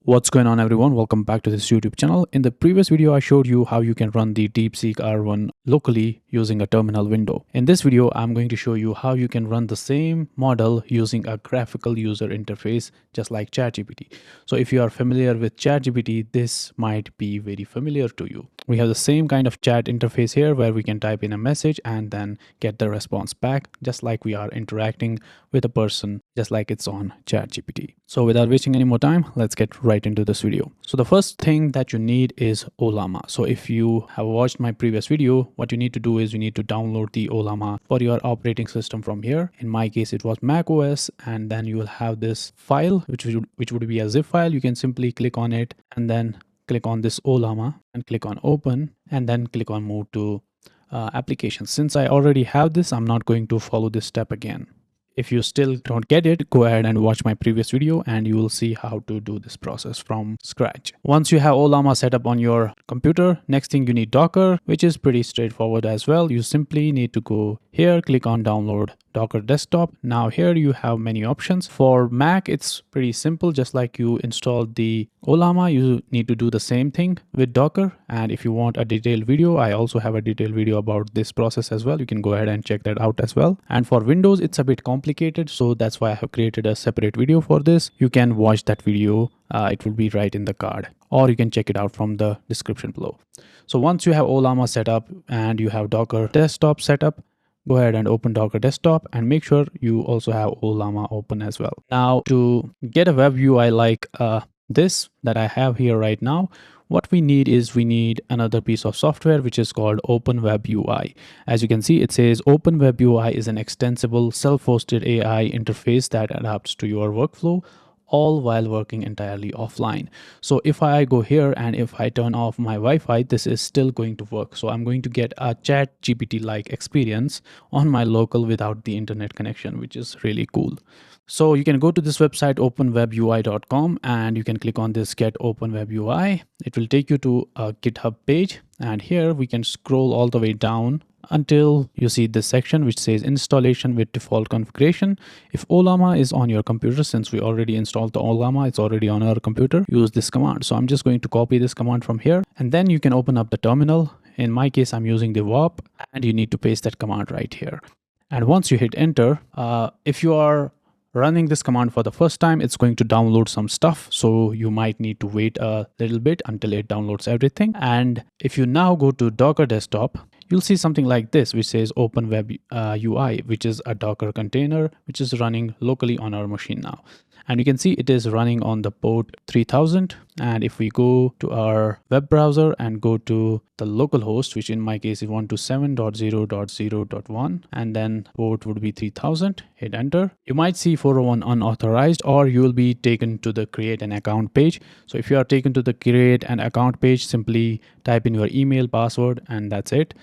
What's going on, everyone? Welcome back to this YouTube channel. In the previous video, I showed you how you can run the Deepseek R1 locally using a terminal window. In this video, I'm going to show you how you can run the same model using a graphical user interface, just like ChatGPT. So if you are familiar with ChatGPT, this might be very familiar to you. We have the same kind of chat interface here where we can type in a message and then get the response back, just like we are interacting with a person, just like it's on ChatGPT. So without wasting any more time, let's get right into this video. So the first thing that you need is Ollama. So if you have watched my previous video, what you need to do is you need to download the Ollama for your operating system from here. In my case, it was Mac OS, and then you will have this file, which would be a zip file. You can simply click on it and then click on this Ollama and click on open and then click on move to applications. Since I already have this, I'm not going to follow this step again. If you still don't get it, go ahead and watch my previous video and you will see how to do this process from scratch. Once you have Ollama set up on your computer, next thing you need Docker, which is pretty straightforward as well. You simply need to go here, click on download Docker desktop. Now here you have many options. For Mac, it's pretty simple. Just like you installed the Ollama, you need to do the same thing with Docker. And if you want a detailed video, I also have a detailed video about this process as well. You can go ahead and check that out as well. And for Windows, it's a bit complicated, so that's why I have created a separate video for this. You can watch that video. It will be right in the card, or you can check it out from the description below. So once you have Ollama set up and you have Docker desktop set up, go ahead and open Docker desktop and make sure you also have Ollama open as well. Now to get a web UI like this that I have here right now, what we need is we need another piece of software which is called WebUI. As you can see, it says WebUI is an extensible self-hosted AI interface that adapts to your workflow, all while working entirely offline. So if I go here and if I turn off my Wi-Fi, this is still going to work. So I'm going to get a ChatGPT like experience on my local without the internet connection, which is really cool. So you can go to this website openwebui.com and you can click on this get openwebui. It will take you to a GitHub page, and here we can scroll all the way down until you see this section which says installation with default configuration. If Ollama is on your computer, since we already installed the Ollama, it's already on our computer, use this command. So I'm just going to copy this command from here, and then you can open up the terminal. In my case, I'm using the WAP, and you need to paste that command right here. And once you hit enter, if you are running this command for the first time, it's going to download some stuff, so you might need to wait a little bit until it downloads everything. And if you now go to Docker desktop, you'll see something like this which says Open Web UI, which is a Docker container which is running locally on our machine now. And you can see it is running on the port 3000. And if we go to our web browser and go to the local host, which in my case is 127.0.0.1, and then port would be 3000, hit enter. You might see 401 unauthorized, or you will be taken to the create an account page. So if you are taken to the create an account page, simply type in your email, password, and that's it.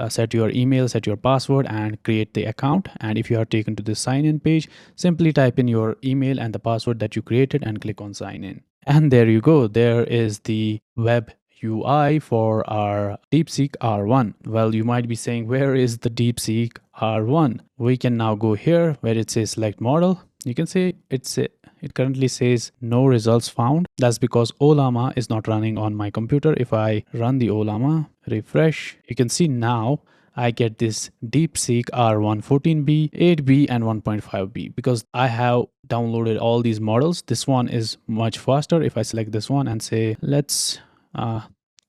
Set your email, set your password, and create the account. And if you are taken to the sign in page, simply type in your email and the password that you created and click on sign in. And there you go. There is the web UI for our Deepseek R1. Well, you might be saying, where is the Deepseek R1? We can now go here where it says select model. You can see it currently says no results found. That's because Ollama is not running on my computer. If I run the Ollama, refresh, you can see now I get this Deepseek R1 14B, 8B, and 1.5B because I have downloaded all these models. This one is much faster. If I select this one and say, let's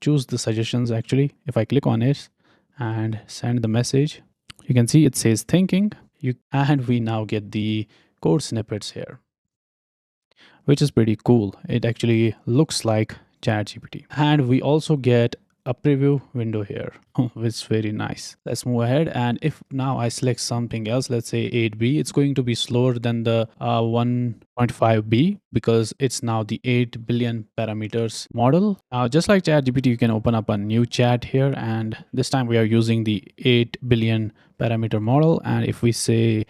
choose the suggestions, actually, if I click on it and send the message, you can see it says thinking, and we now get the code snippets here, which is pretty cool. It actually looks like ChatGPT. And we also get a preview window here, which is very nice. Let's move ahead. And if now I select something else, let's say 8B, it's going to be slower than the 1.5B because it's now the 8 billion parameters model. Now, just like ChatGPT, you can open up a new chat here. And this time we are using the 8 billion parameter model. And if we say,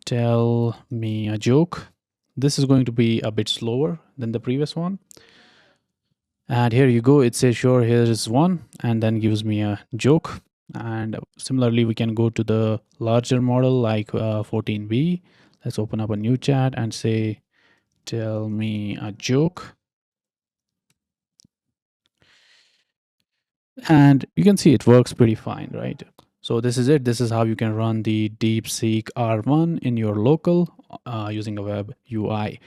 tell me a joke, this is going to be a bit slower than the previous one. And here you go, it says sure, here is one, and then gives me a joke. And similarly, we can go to the larger model like 14B. Let's open up a new chat and say, tell me a joke. And you can see it works pretty fine, right? So this is it. This is how you can run the Deepseek R1 in your local using a web UI.